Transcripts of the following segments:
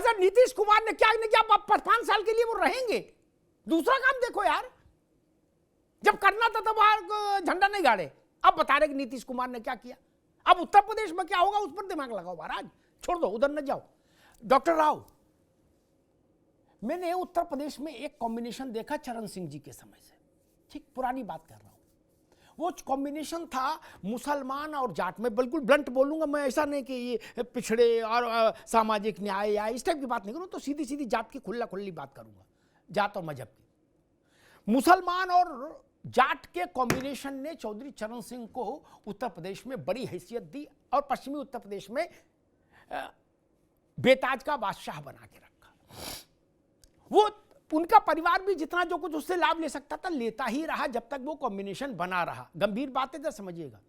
Sir Nitish Kumar ने क्या नहीं किया, 5 साल के लिए वो रहेंगे, दूसरा काम देखो यार। जब करना था तब बाहर झंडा नहीं गाड़े, अब बता रहे कि नीतीश कुमार ने क्या किया। अब उत्तर प्रदेश में क्या होगा उस पर दिमाग लगाओ महाराज, छोड़ दो, उधर न जाओ। डॉक्टर राव, मैंने उत्तर प्रदेश में एक कॉम्बिनेशन देखा चरण सिंह जी के समय से, ठीक पुरानी बात कर रहा हूं। वो कॉम्बिनेशन था मुसलमान और जाट में, बिल्कुल ब्लंट बोलूंगा मैं, ऐसा नहीं कि ये पिछड़े और सामाजिक न्याय या इस टाइप की बात नहीं करूँ, तो सीधी सीधी जात की खुल्ला खुल्ली बात करूंगा, जात और मजहब की। मुसलमान और जाट के कॉम्बिनेशन ने चौधरी चरण सिंह को उत्तर प्रदेश में बड़ी हैसियत दी और पश्चिमी उत्तर प्रदेश में बेताज का बादशाह बना के रखा। वो उनका परिवार भी जितना जो कुछ उससे लाभ ले सकता था लेता ही रहा जब तक वो कॉम्बिनेशन बना रहा। गंभीर बातें तो समझिएगा।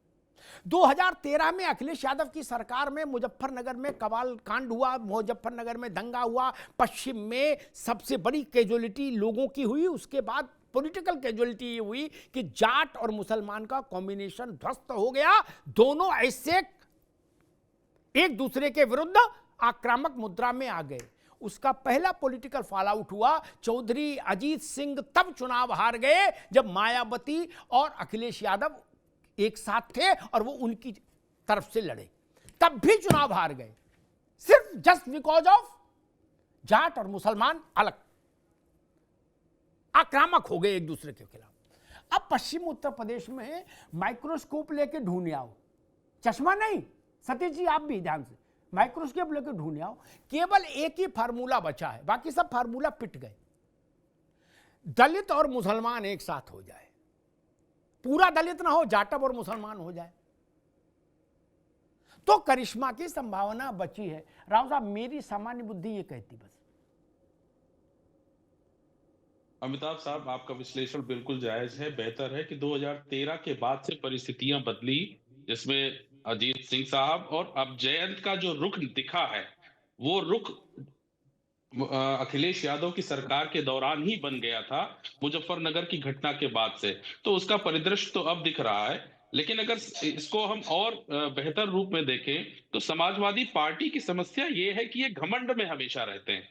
2013 में अखिलेश यादव की सरकार में मुजफ्फरनगर में कबाल कांड हुआ, मुजफ्फरनगर में दंगा हुआ, पश्चिम में सबसे बड़ी कैजुअलिटी लोगों की हुई। उसके बाद पॉलिटिकल कैजुअलिटी ये हुई कि जाट और मुसलमान का कॉम्बिनेशन ध्वस्त हो गया। दोनों ऐसे एक दूसरे के विरुद्ध आक्रामक मुद्रा में आ गए। उसका पहला पॉलिटिकल फॉल आउट हुआ, चौधरी अजीत सिंह तब चुनाव हार गए जब मायावती और अखिलेश यादव एक साथ थे और वो उनकी तरफ से लड़े, तब भी चुनाव हार गए, सिर्फ जस्ट बिकॉज ऑफ जाट और मुसलमान अलग आक्रामक हो गए एक दूसरे के खिलाफ। अब पश्चिम उत्तर प्रदेश में माइक्रोस्कोप लेके ढूंढने आओ, चश्मा नहीं, सतीश जी आप भी ध्यान से माइक्रोस्कोप लेके ढूंढने आओ, केवल एक ही फार्मूला बचा है, बाकी सब फार्मूला पिट गए। दलित और मुसलमान एक साथ हो जाए, पूरा दलित ना हो, जाटव और मुसलमान हो जाए तो करिश्मा की संभावना बची है। राव साहब मेरी सामान्य बुद्धि ये कहती बस। अमिताभ साहब, आपका विश्लेषण बिल्कुल जायज है। बेहतर है कि 2013 के बाद से परिस्थितियां बदली, जिसमें अजीत सिंह साहब और अब जयंत का जो रुख दिखा है, वो रुख अखिलेश यादव की सरकार के दौरान ही बन गया था, मुजफ्फरनगर की घटना के बाद से। तो उसका परिदृश्य तो अब दिख रहा है। लेकिन अगर इसको हम और बेहतर रूप में देखें तो समाजवादी पार्टी की समस्या ये है कि ये घमंड में हमेशा रहते हैं।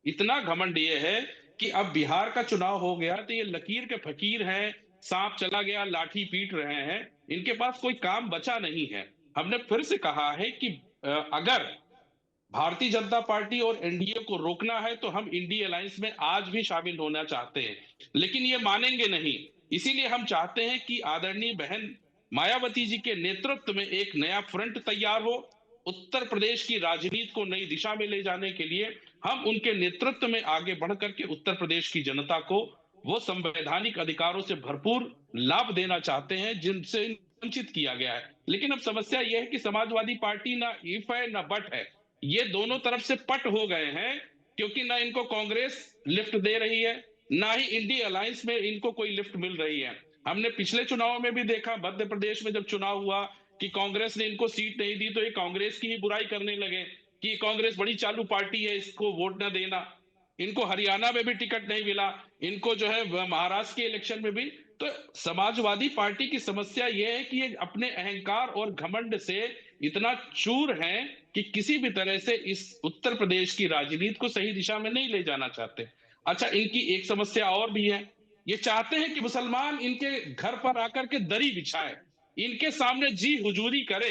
इतना घमंड ये है कि अब बिहार का चुनाव हो गया तो ये लकीर के फकीर हैं, सांप चला गया लाठी पीट रहे हैं, इनके पास कोई काम बचा नहीं है। हमने फिर से कहा है कि अगर भारतीय जनता पार्टी और एनडीए को रोकना है तो हम इंडी अलायंस में आज भी शामिल होना चाहते हैं, लेकिन ये मानेंगे नहीं। इसीलिए हम चाहते हैं कि आदरणीय बहन मायावती जी के नेतृत्व में एक नया फ्रंट तैयार हो। उत्तर प्रदेश की राजनीति को नई दिशा में ले जाने के लिए हम उनके नेतृत्व में आगे बढ़ करके उत्तर प्रदेश की जनता को वो संवैधानिक अधिकारों से भरपूर लाभ देना चाहते हैं जिनसे वंचित किया गया है। लेकिन अब समस्या यह है कि समाजवादी पार्टी ना इफ है ना बट है, ये दोनों तरफ से पट हो गए हैं, क्योंकि ना इनको कांग्रेस लिफ्ट दे रही है, ना ही इंडी अलायंस में इनको कोई लिफ्ट मिल रही है। हमने पिछले चुनाव में भी देखा, मध्य प्रदेश में जब चुनाव हुआ कि कांग्रेस ने इनको सीट नहीं दी तो ये कांग्रेस की ही बुराई करने लगे कि कांग्रेस बड़ी चालू पार्टी है, इसको वोट न देना। इनको हरियाणा में भी टिकट नहीं मिला, इनको जो है महाराष्ट्र के इलेक्शन में भी। तो समाजवादी पार्टी की समस्या यह है कि ये अपने अहंकार और घमंड से इतना चूर हैं कि किसी भी तरह से इस उत्तर प्रदेश की राजनीति को सही दिशा में नहीं ले जाना चाहते। अच्छा, इनकी एक समस्या और भी है, ये चाहते हैं कि मुसलमान इनके घर पर आकर के दरी बिछाए, इनके सामने जी हुजूरी करे,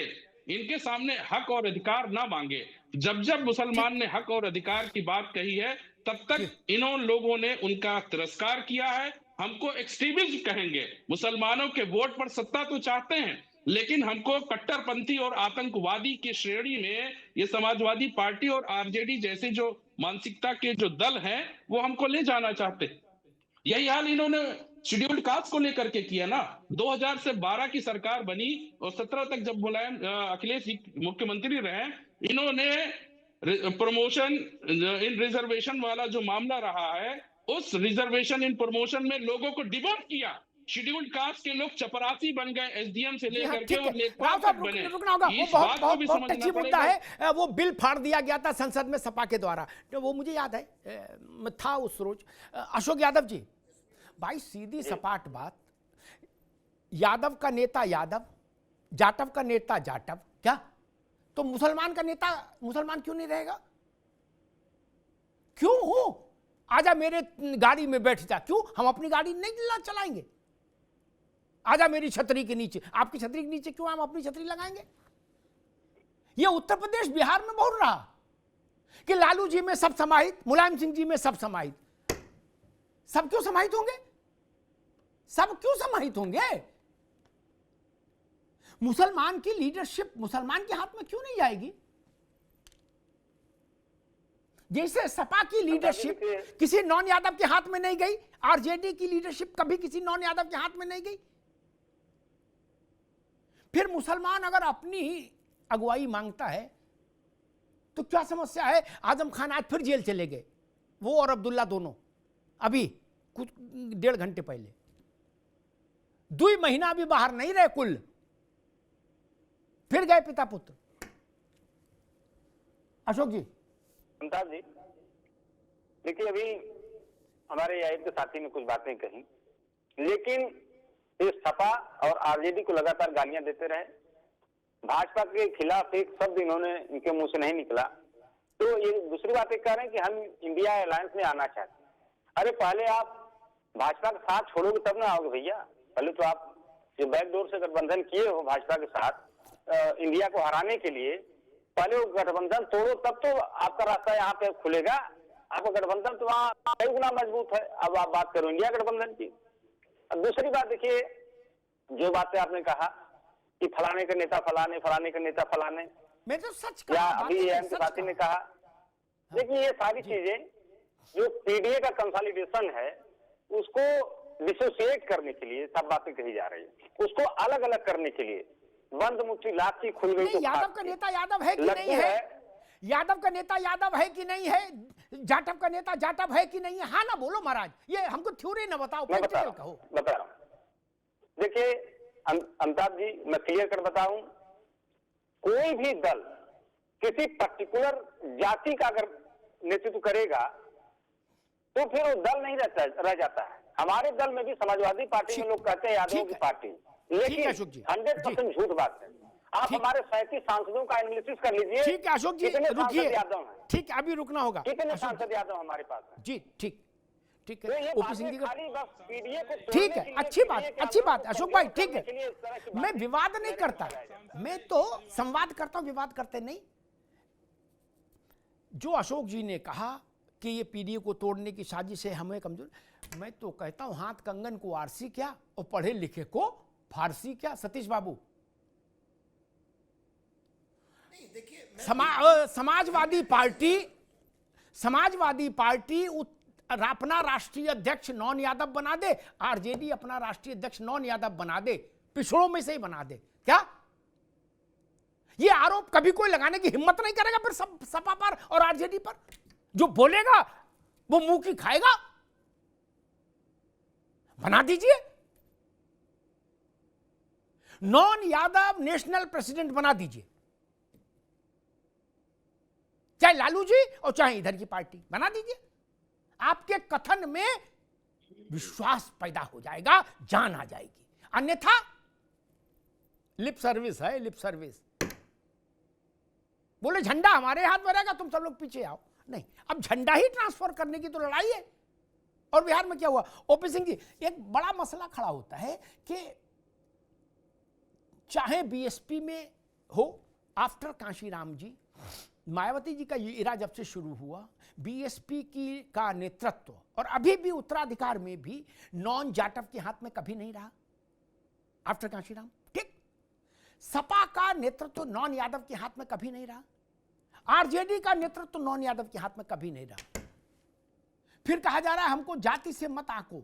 इनके सामने हक और अधिकार ना मांगे। जब जब मुसलमान ने हक और अधिकार की बात कही है तब तक इन लोगों ने उनका तिरस्कार किया है। हमको एक्सट्रीमिज्म कहेंगे, मुसलमानों के वोट पर सत्ता तो चाहते हैं, लेकिन हमको कट्टरपंथी और आतंकवादी की श्रेणी में ये समाजवादी पार्टी और आरजेडी जैसे जो मानसिकता के जो दल हैं वो हमको ले जाना चाहते। यही हाल इन्होंने शेड्यूल्ड कास्ट को लेकर के किया ना। 2000 से 12 की सरकार बनी और 17 तक जब मुलायम अखिलेश जी मुख्यमंत्री रहे, इन्होंने प्रमोशन इन रिजर्वेशन वाला जो मामला रहा है, उस रिजर्वेशन इन प्रमोशन में लोगों को डिबोट किया। शेड्यूल्ड कास्ट के लोग चपरासी बन गए, एसडीएम से लेकर के और लेखपाल तक बने। इस बात को भी समझना मुद्दा है। वो बिल फाड़ दिया गया था संसद में सपा के द्वारा, तो वो मुझे याद है, था उस रोज। अशोक यादव जी, भाई सीधी सपाट बात, यादव का नेता यादव, जाटव का नेता जाटव, क्या तो मुसलमान का नेता मुसलमान क्यों नहीं रहेगा? हूं, आजा मेरे गाड़ी में बैठ जा। क्यों? हम अपनी गाड़ी नहीं चलाएंगे। आजा मेरी छतरी के नीचे। आपकी छतरी के नीचे क्यों हम अपनी छतरी लगाएंगे? ये उत्तर प्रदेश बिहार में बोल रहा कि लालू जी में सब समाहित, मुलायम सिंह जी में सब समाहित। सब क्यों समाहित होंगे? सब क्यों समाहित होंगे? मुसलमान की लीडरशिप मुसलमान के हाथ में क्यों नहीं जाएगी? जैसे सपा की लीडरशिप किसी नॉन यादव के हाथ में नहीं गई, आरजेडी की लीडरशिप कभी किसी नॉन यादव के हाथ में नहीं गई। फिर मुसलमान अगर अपनी ही अगुवाई मांगता है तो क्या समस्या है? आजम खान आज फिर जेल चले गए, वो और अब्दुल्ला दोनों, अभी कुछ 1.5 घंटे पहले। 2 महीना भी बाहर नहीं रहे कुल, फिर गए पिता पुत्र। अशोक जी। अमिताभ जी, देखिए अभी हमारे आयुक्त के साथी ने कुछ बातें कही, लेकिन ये सपा और आरजेडी को लगातार गालियां देते रहे। भाजपा के खिलाफ एक शब्द इन्होंने इनके मुंह से नहीं निकला। तो ये दूसरी बात कह रहे हैं कि हम इंडिया अलायंस में आना चाहते हैं। अरे पहले आप भाजपा का साथ छोड़ोगे तब ना आओगे भैया। पहले तो आप जो बैकडोर से गठबंधन किए हो भाजपा के साथ इंडिया को हराने के लिए, पहले वो गठबंधन तोड़ो, तब तो आपका रास्ता यहाँ पे खुलेगा। आपका गठबंधन तो वहाँ कई गुना मजबूत है। अब आप बात करो इंडिया गठबंधन की। अब दूसरी बात देखिए, जो बातें आपने कहा कि फलाने का नेता फलाने, फलाने का नेता फलाने, मैं तो सच या अभी एमपी साथी ने कहा, देखिए ये सारी चीजें जो पीडीए का कंसोलिडेशन है उसको डिसोसिएट करने के लिए सब बातें कही जा रही है। उसको अलग अलग करने के लिए बंद मुट्ठी लाठी खुल गई। तो यादव का नेता यादव है कि नहीं है? यादव का नेता यादव है कि नहीं है? जाटव का नेता जाटव है कि नहीं है? हाँ ना बोलो महाराज, ये हमको थ्योरी ना बताओ, प्रैक्टिकल कहो। बता रहा हूं। देखिए अमिताभ जी, मैं क्लियर कर बताऊं, कोई भी दल किसी पर्टिकुलर जाति का अगर नेतृत्व करेगा तो फिर वो दल नहीं रह जाता है। हमारे दल में भी समाजवादी पार्टी में लोग कहते हैं यादवों की पार्टी, लेकिन 100% झूठ बात है। आप हमारे 37 सांसदों का एनालिसिस कर लीजिए। ठीक है अशोक जी, रुकिए। यादव हैं, ठीक है, अभी रुकना होगा। कितने सांसद यादव हमारे पास है? जी ठीक ठीक तो है। ओपी सिंह जी का को ठीक है, अच्छी बात अशोक भाई, ठीक है। मैं विवाद नहीं करता, मैं तो संवाद करता हूं, विवाद करते नहीं। जो अशोक जी ने कहा कि ये पीडीए को तोड़ने की साजिश है, हमें कमजोर, मैं तो कहता हूं हाथ कंगन को आरसी क्या और पढ़े लिखे को फारसी क्या। सतीश बाबू, समाजवादी पार्टी अपना राष्ट्रीय अध्यक्ष नॉन यादव बना दे, आरजेडी अपना राष्ट्रीय अध्यक्ष नॉन यादव बना दे, पिछड़ों में से ही बना दे। क्या ये आरोप कभी कोई लगाने की हिम्मत नहीं करेगा फिर सपा पर और आरजेडी पर? जो बोलेगा वो मुंह की खाएगा। बना दीजिए, नॉन यादव नेशनल प्रेसिडेंट बना दीजिए, चाहे लालू जी और चाहे इधर की पार्टी, बना दीजिए। आपके कथन में विश्वास पैदा हो जाएगा, जान आ जाएगी। अन्यथा लिप सर्विस है, लिप सर्विस। बोले झंडा हमारे हाथ में रहेगा, तुम सब लोग पीछे आओ। नहीं, अब झंडा ही ट्रांसफर करने की तो लड़ाई है। और बिहार में क्या हुआ? ओपी सिंह जी, एक बड़ा मसला खड़ा होता है कि चाहे बीएसपी में हो, आफ्टर कांशीराम जी, मायावती जी का ये इरा जब से शुरू हुआ, बीएसपी का नेतृत्व और अभी भी उत्तराधिकार में भी नॉन जाटव के हाथ में कभी नहीं रहा आफ्टर कांशीराम। ठीक, सपा का नेतृत्व नॉन यादव के हाथ में कभी नहीं रहा, आरजेडी का नेतृत्व नॉन यादव के हाथ में कभी नहीं रहा। फिर कहा जा रहा है हमको जाति से मत आको,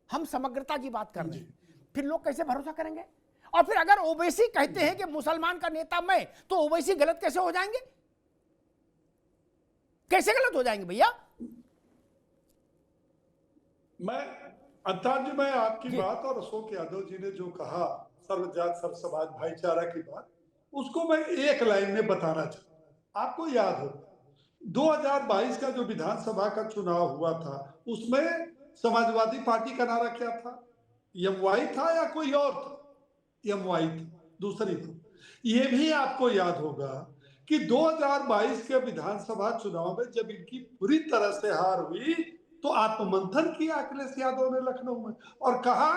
हम समग्रता की बात कर रहे हैं। फिर लोग कैसे भरोसा करेंगे? और फिर अगर ओवैसी कहते हैं कि मुसलमान का नेता मैं, तो ओवैसी गलत कैसे हो जाएंगे? कैसे गलत हो जाएंगे भैया? अमिताभ जी, मैं आपकी बात और अशोक यादव जी ने जो कहा सर्वजात सर्व समाज भाईचारा की बात, उसको मैं एक लाइन में बताना चाहूंगा। आपको याद हो 2022 का जो विधानसभा का चुनाव हुआ था, उसमें समाजवादी पार्टी का नारा क्या था? एमवाई था या कोई और था? एमवाई था, दूसरी था। ये भी आपको याद होगा कि 2022 के विधानसभा चुनाव में जब इनकी पूरी तरह से हार हुई तो आत्ममंथन किया अखिलेश यादव ने लखनऊ में और कहा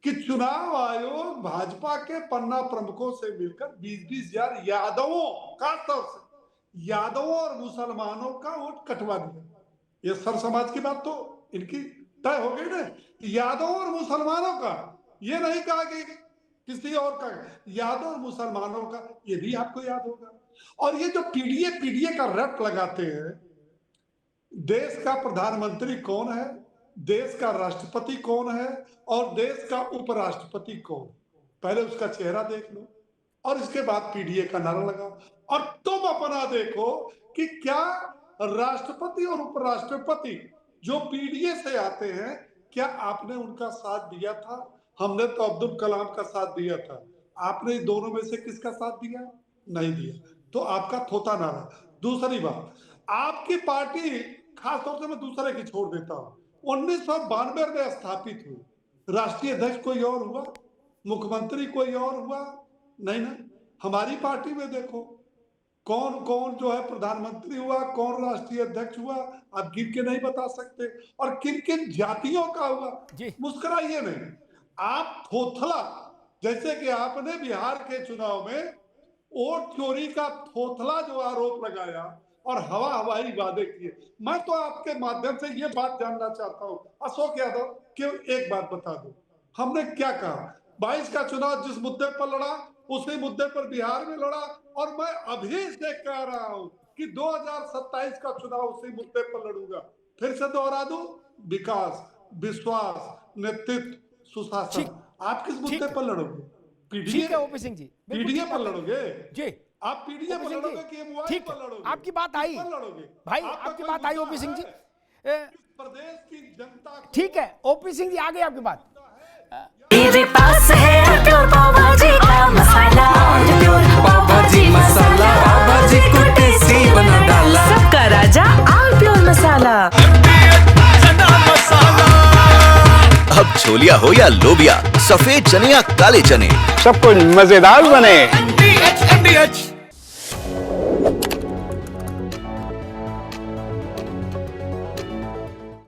कि चुनाव आयोग भाजपा के पन्ना प्रमुखों से मिलकर 20-20 हजार यादवों खासतौर से यादवों और मुसलमानों का वोट कटवा दिया। ये सर समाज की बात तो इनकी तय हो गई ना, यादवों और मुसलमानों का, ये नहीं कहा कि किसी और का, यादव और मुसलमानों का, ये भी आपको याद होगा। और ये जो पीडीए का रट लगाते हैं, देश का प्रधानमंत्री कौन है, देश का राष्ट्रपति कौन है और देश का उपराष्ट्रपति कौन, पहले उसका चेहरा देख लो और इसके बाद पीडीए का नारा लगाओ और तुम अपना देखो कि क्या राष्ट्रपति और उपराष्ट्रपति जो पीडीए से आते हैं, क्या आपने उनका साथ दिया था? हमने तो अब्दुल कलाम का साथ दिया था, आपने दोनों में से किसका साथ दिया? नहीं दिया, तो आपका थोता नारा। दूसरी बात, आपकी पार्टी, खासतौर से मैं दूसरे की छोड़ देता हूं, 1992 में स्थापित हुई, राष्ट्रीय अध्यक्ष कोई और हुआ, मुख्यमंत्री कोई और हुआ, नहीं ना। हमारी पार्टी में देखो कौन कौन जो है प्रधानमंत्री हुआ, कौन राष्ट्रीय अध्यक्ष हुआ, आप गिन के नहीं बता सकते, और किन किन जातियों का हुआ। मुस्कुराइए नहीं, आप थोथला, जैसे कि आपने बिहार के चुनाव में वोट चोरी का थोथला जो आरोप लगाया और हवाई वादे किए। मैं तो आपके माध्यम से ये बात जानना चाहता हूं अशोक यादव कि एक बात बता दो, हमने क्या कहा? 22 का चुनाव जिस मुद्दे पर लड़ा उसी मुद्दे पर बिहार में लड़ा, और मैं अभी से कह रहा हूं कि 2027 का चुनाव उसी मुद्दे पर लड़ूंगा। फिर से दोहरा दूं, विकास, विश्वास, नेतृत्व, सुशासन। आप किस मुद्दे पर लड़ोगे? PDA? OP Singh ji, PDA पर लड़ोगे जी? आप पीडीए पर लड़ोगे कि एमवाई पर लड़ोगे? आपकी बात आई भाई, आपकी बात आई ओपी सिंह जी। प्रदेश की जनता, ठीक है ओपी सिंह जी, आ गई आपकी बात। मेरे पास है प्योर पाव भाजी का मसाला, प्योर पाव भाजी मसाला, पाव भाजी को टेस्टी बना डाला, सबका राजा ऑल प्योर मसाला। अब छोलिया हो या लोबिया, सफेद चने या काले चने, सब कुछ मजेदार बने।